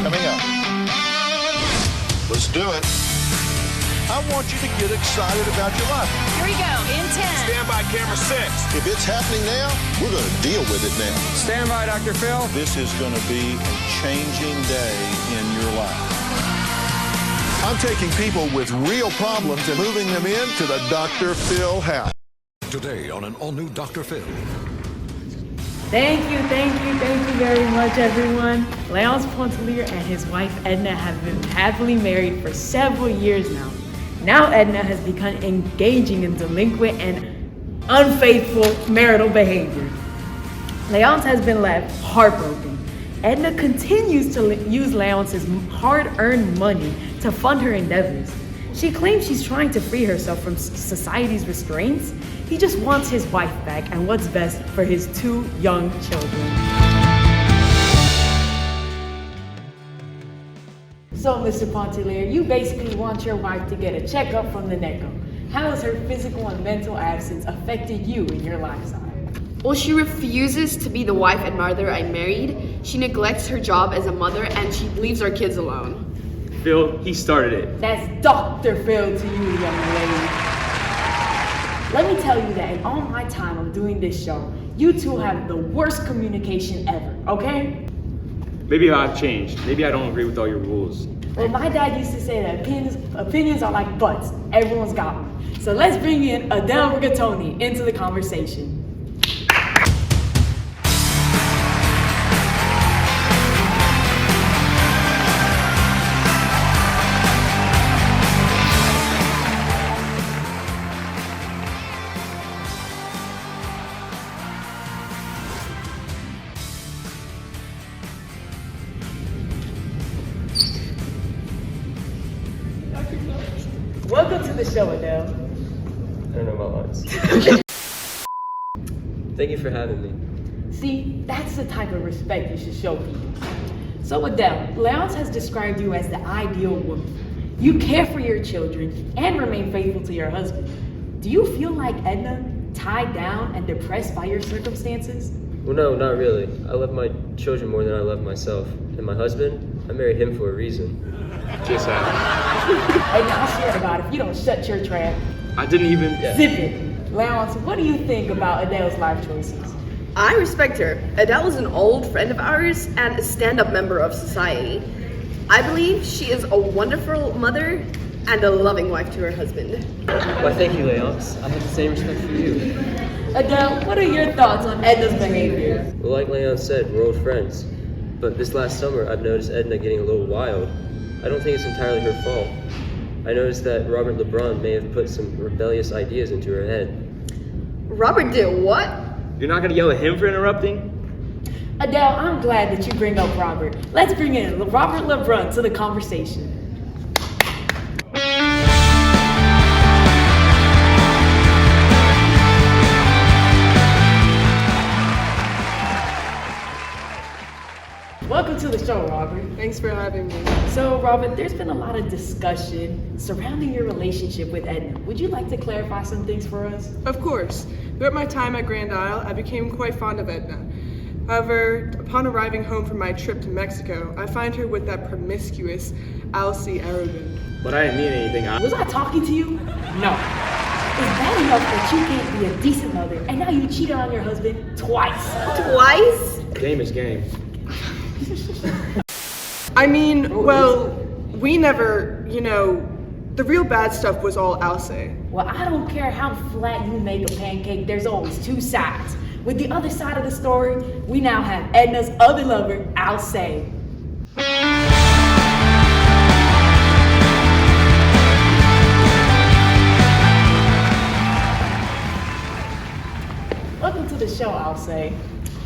coming up. Let's do it. I want you to get excited about your life. Here we go, in 10. Stand by, camera 6. If it's happening now, we're going to deal with it now. Stand by, Dr. Phil. This is going to be a changing day in your life. I'm taking people with real problems and moving them into the Dr. Phil house. Today on an all-new Dr. Phil. Thank you very much, everyone. Leonce Pontellier and his wife Edna have been happily married for several years now. Now Edna has become engaging in delinquent and unfaithful marital behavior. Leonce has been left heartbroken. Edna continues to use Leonce's hard-earned money to fund her endeavors. She claims she's trying to free herself from society's restraints. He just wants his wife back and what's best for his 2 young children. So, Mr. Pontellier, you basically want your wife to get a checkup from the neck up. How has her physical and mental absence affected you in your lifestyle? Well, she refuses to be the wife and mother I married. She neglects her job as a mother and she leaves our kids alone. Phil, he started it. That's Dr. Phil to you, young lady. Let me tell you that in all my time of doing this show, you two have the worst communication ever, okay? Maybe I've changed. Maybe I don't agree with all your rules. Well, my dad used to say that opinions are like butts. Everyone's got one. So let's bring in Adele Rigatoni into the conversation. Welcome to the show, Adele. I don't know about lines. Thank you for having me. See, that's the type of respect you should show people. So Adele, Leonce has described you as the ideal woman. You care for your children and remain faithful to your husband. Do you feel like Edna, tied down and depressed by your circumstances? Well, no, not really. I love my children more than I love myself. And my husband, I married him for a reason. Just Hey, now I swear to God, if you don't shut your trap, I didn't even... zip it. Leonce, what do you think about Adele's life choices? I respect her. Adele is an old friend of ours and a stand-up member of society. I believe she is a wonderful mother and a loving wife to her husband. Why, thank you, Leonce. I have the same respect for you. Adele, what are your thoughts on Edna's behavior? Well, like Leonce said, we're old friends. But this last summer, I've noticed Edna getting a little wild. I don't think it's entirely her fault. I noticed that Robert LeBron may have put some rebellious ideas into her head. Robert did what? You're not gonna yell at him for interrupting? Adele, I'm glad that you bring up Robert. Let's bring in Robert LeBron to the conversation. Welcome to the show, Robert. Thanks for having me. So, Robert, there's been a lot of discussion surrounding your relationship with Edna. Would you like to clarify some things for us? Of course. Throughout my time at Grand Isle, I became quite fond of Edna. However, upon arriving home from my trip to Mexico, I find her with that promiscuous Alcee Arobin. But I didn't mean anything. Was I talking to you? No. It's bad enough that you can't be a decent mother, and now you cheated on your husband twice. Twice? Game is game. I mean, well, we never, the real bad stuff was all Alcee. Well, I don't care how flat you make a pancake, there's always 2 sides. With the other side of the story, we now have Edna's other lover, Alcee. Welcome to the show, Alcee.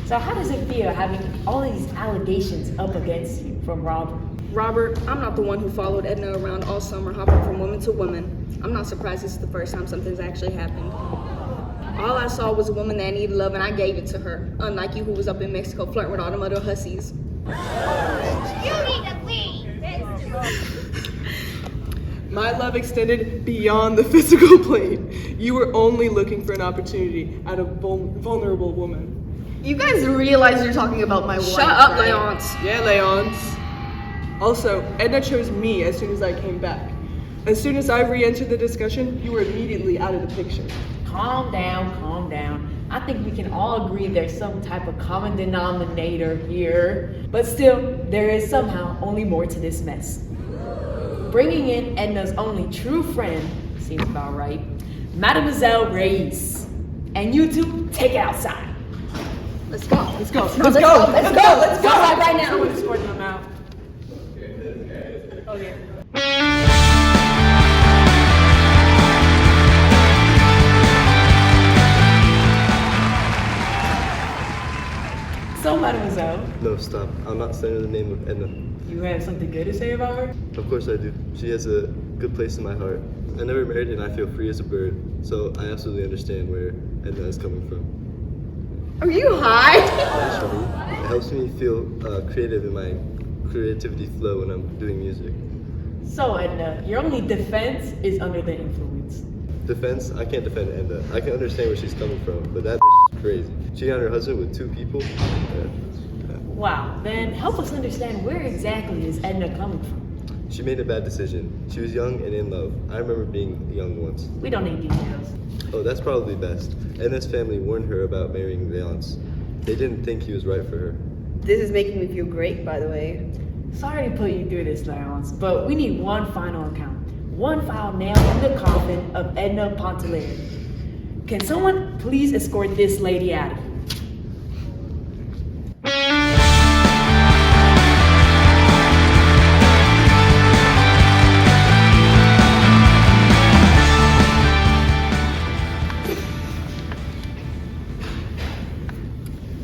So how does it feel having all these allegations up against you from Robert? Robert, I'm not the one who followed Edna around all summer, hopping from woman to woman. I'm not surprised this is the first time something's actually happened. All I saw was a woman that needed love and I gave it to her, unlike you who was up in Mexico flirting with all them other hussies. You need to leave. My love extended beyond the physical plane. You were only looking for an opportunity at a vulnerable woman. You guys realize you're talking about my wife, Shut up, Yeah, Leonce. Leonce. Also, Edna chose me as soon as I came back. As soon as I re-entered the discussion, you were immediately out of the picture. Calm down, calm down. I think we can all agree there's some type of common denominator here. But still, there is somehow only more to this mess. Bringing in Edna's only true friend seems about right. Mademoiselle Reisz. And you two, take it outside. Let's go. Let's go. Let's go. Let's go right now. We're escorting them out. Okay. So, Mademoiselle, No, stop. I'm not saying the name of Edna. you have something good to say about her? Of course I do. She has a good place in my heart. I never married and I feel free as a bird, so I absolutely understand where Edna is coming from. Are you high? Naturally, it helps me feel creative in my creativity flow when I'm doing music. So, Edna, your only defense is under the influence. Defense, I can't defend Edna. I can understand where she's coming from, but that bitch is crazy. She got her husband with 2 people. Wow, then help us understand where exactly is Edna coming from? She made a bad decision. She was young and in love. I remember being young once. We don't need details. Oh, that's probably best. Edna's family warned her about marrying Leonce. They didn't think he was right for her. This is making me feel great, by the way. Sorry to put you through this, Leonce, but we need one final account. One final nail in the coffin of Edna Pontellier. Can someone please escort this lady out of here?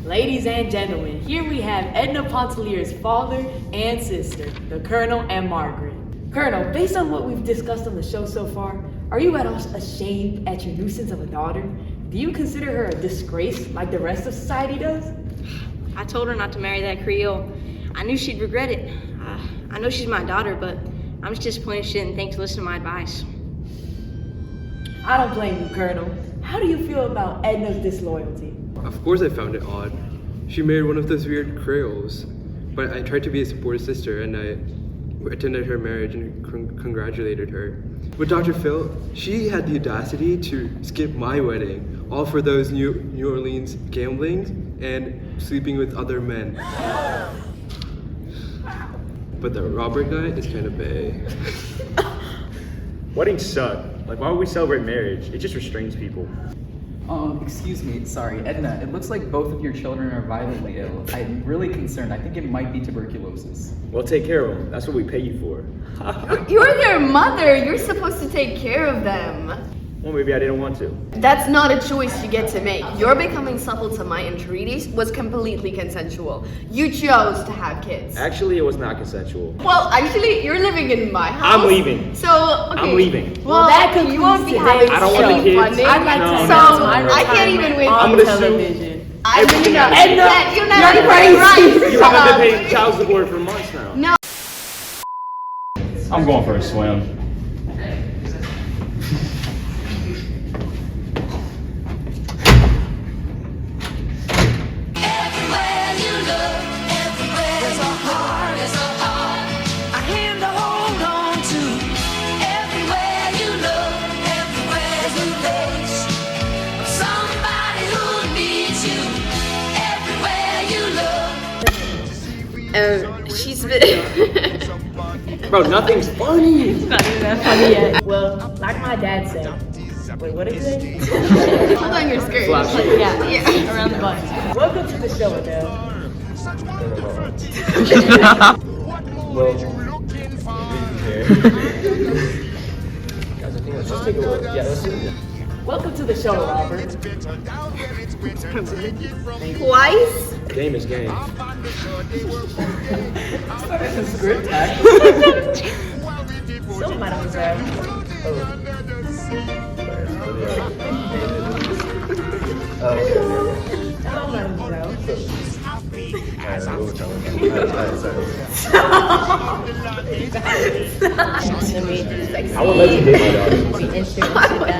Ladies and gentlemen, here we have Edna Pontellier's father and sister, the Colonel and Margaret. Colonel, based on what we've discussed on the show so far, are you at all ashamed at your nuisance of a daughter? Do you consider her a disgrace like the rest of society does? I told her not to marry that Creole. I knew she'd regret it. I know she's my daughter, but I'm just disappointed she didn't think to listen to my advice. I don't blame you, Colonel. How do you feel about Edna's disloyalty? Of course I found it odd. She married one of those weird Creoles. But I tried to be a supportive sister and I attended her marriage and congratulated her. With Dr. Phil, she had the audacity to skip my wedding, all for those New Orleans gambling and sleeping with other men. But the Robert guy is kind of bae. Weddings suck. Like, why would we celebrate marriage? It just restrains people. Excuse me, sorry, Edna, it looks like both of your children are violently ill. I'm really concerned. I think it might be tuberculosis. Well, take care of them. That's what we pay you for. You're their mother. You're supposed to take care of them. Well, maybe I didn't want to. That's not a choice you get to make. Your becoming supple to my entreaties was completely consensual. You chose to have kids. Actually, it was not consensual. Well, actually, you're living in my house. I'm leaving. So, okay. I'm leaving. Well, that you won't be concludes having I don't want the kids. funding. I'd like to So, I can't even wait I'm on gonna sue. television. I really know. Edna, You're not you're even crazy. right. You haven't been paying child support for months now. No. I'm going for a swim. She's been. Bro, nothing's funny. It's not even that funny yet. Well, like my dad said. Wait, what did he say? Hold on your skirt. Yeah, around the button. Welcome to the show, Adele. Guys, I think let's just take a look. Yeah, let's do it. Welcome to the show, Robert. Twice? Game is game. That's a script, So, Mademoiselle. Hello, Mademoiselle. I would let you date my daughter.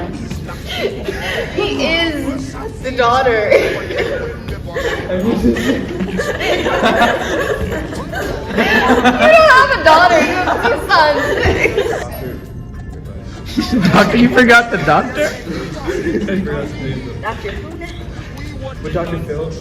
He is the daughter. You don't have a daughter. daughter, you have two sons. Doctor, you forgot the doctor? Dr. Who? With Dr. Phil.